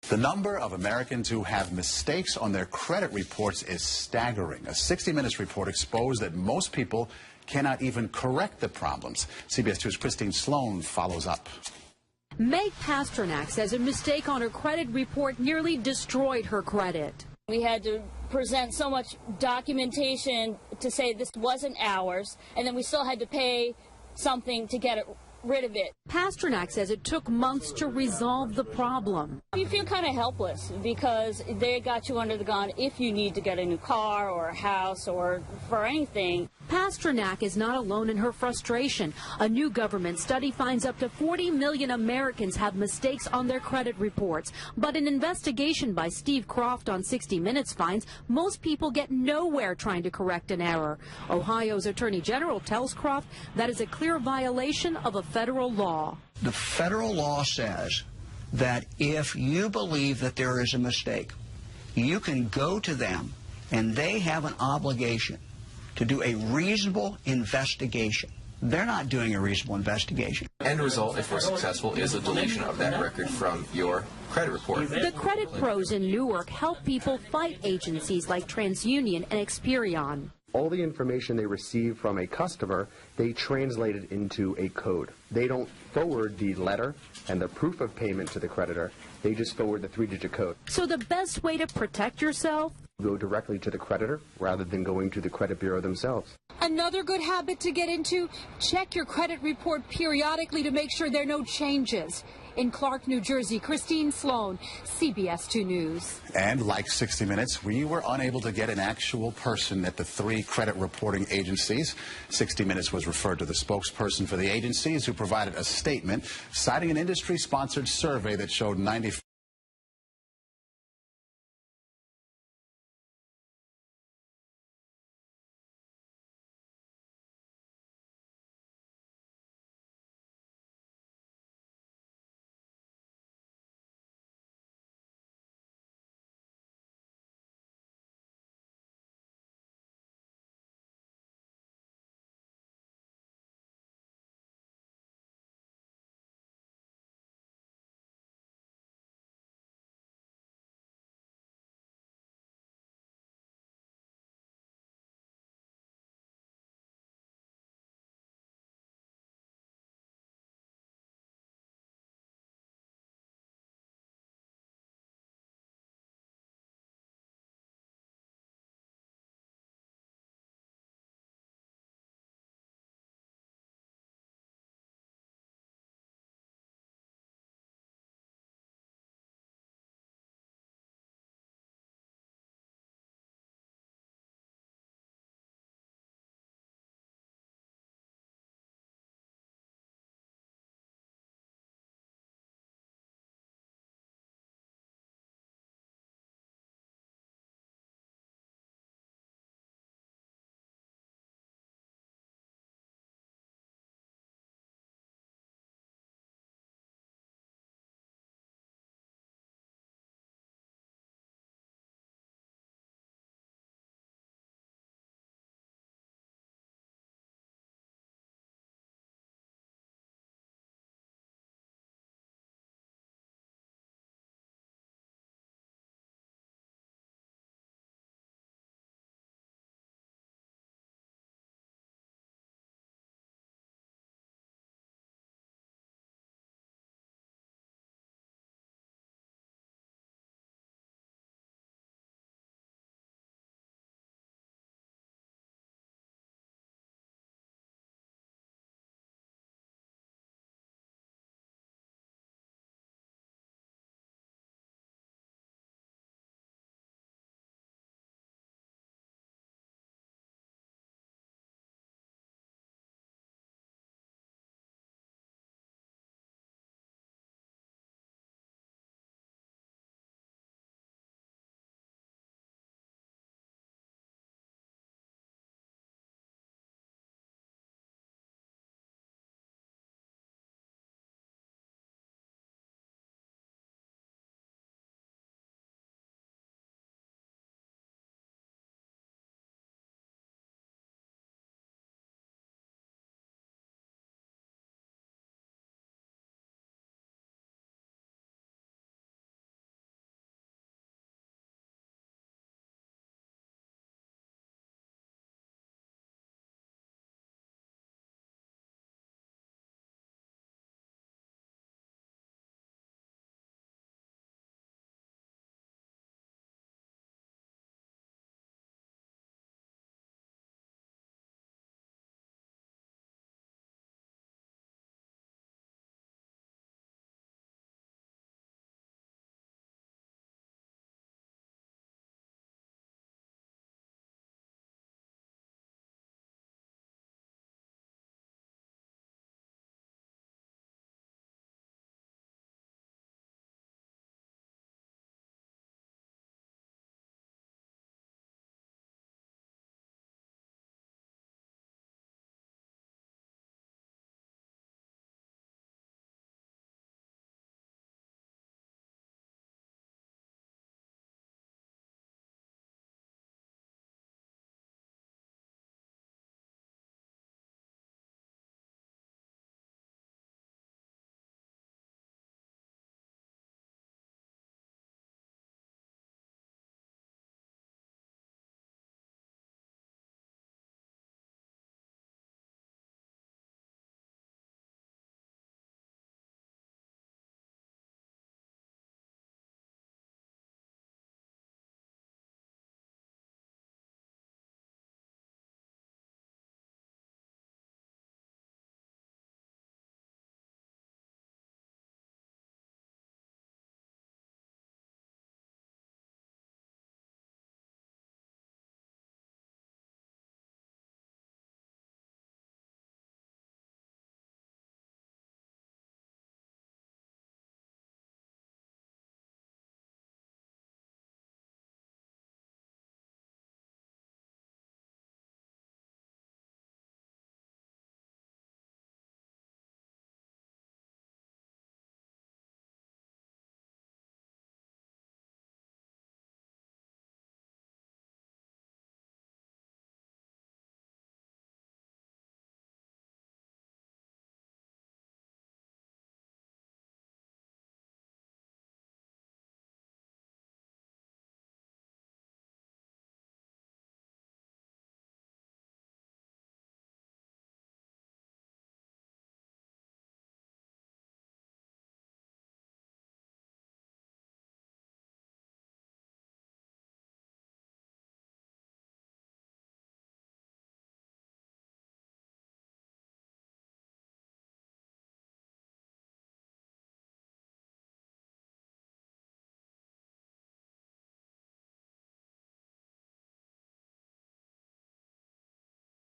The number of Americans who have mistakes on their credit reports is staggering. A 60 Minutes report exposed that most people cannot even correct the problems. CBS 2's Christine Sloan follows up. Meg Pasternak says a mistake on her credit report nearly destroyed her credit. We had to present so much documentation to say this wasn't ours, and then we still had to pay something to get it rid of it. Pasternak says it took months to resolve the problem. You feel kind of helpless because they got you under the gun if you need to get a new car or a house or for anything. Pasternak is not alone in her frustration. A new government study finds up to 40 million Americans have mistakes on their credit reports. But an investigation by Steve Croft on 60 Minutes finds most people get nowhere trying to correct an error. Ohio's Attorney General tells Croft that is a clear violation of a federal law. The federal law says that if you believe that there is a mistake, you can go to them and they have an obligation to do a reasonable investigation. They're not doing a reasonable investigation. End result, if we're successful, is a deletion of that record from your credit report. The credit pros in Newark help people fight agencies like TransUnion and Experian. All the information they receive from a customer, they translate it into a code. They don't forward the letter and the proof of payment to the creditor. They just forward the 3-digit code. So the best way to protect yourself? Go directly to the creditor rather than going to the credit bureau themselves. Another good habit to get into, check your credit report periodically to make sure there are no changes. In Clark, New Jersey, Christine Sloan, CBS 2 News. And like 60 Minutes, we were unable to get an actual person at the 3 credit reporting agencies. 60 Minutes was referred to the spokesperson for the agencies, who provided a statement citing an industry-sponsored survey that showed 90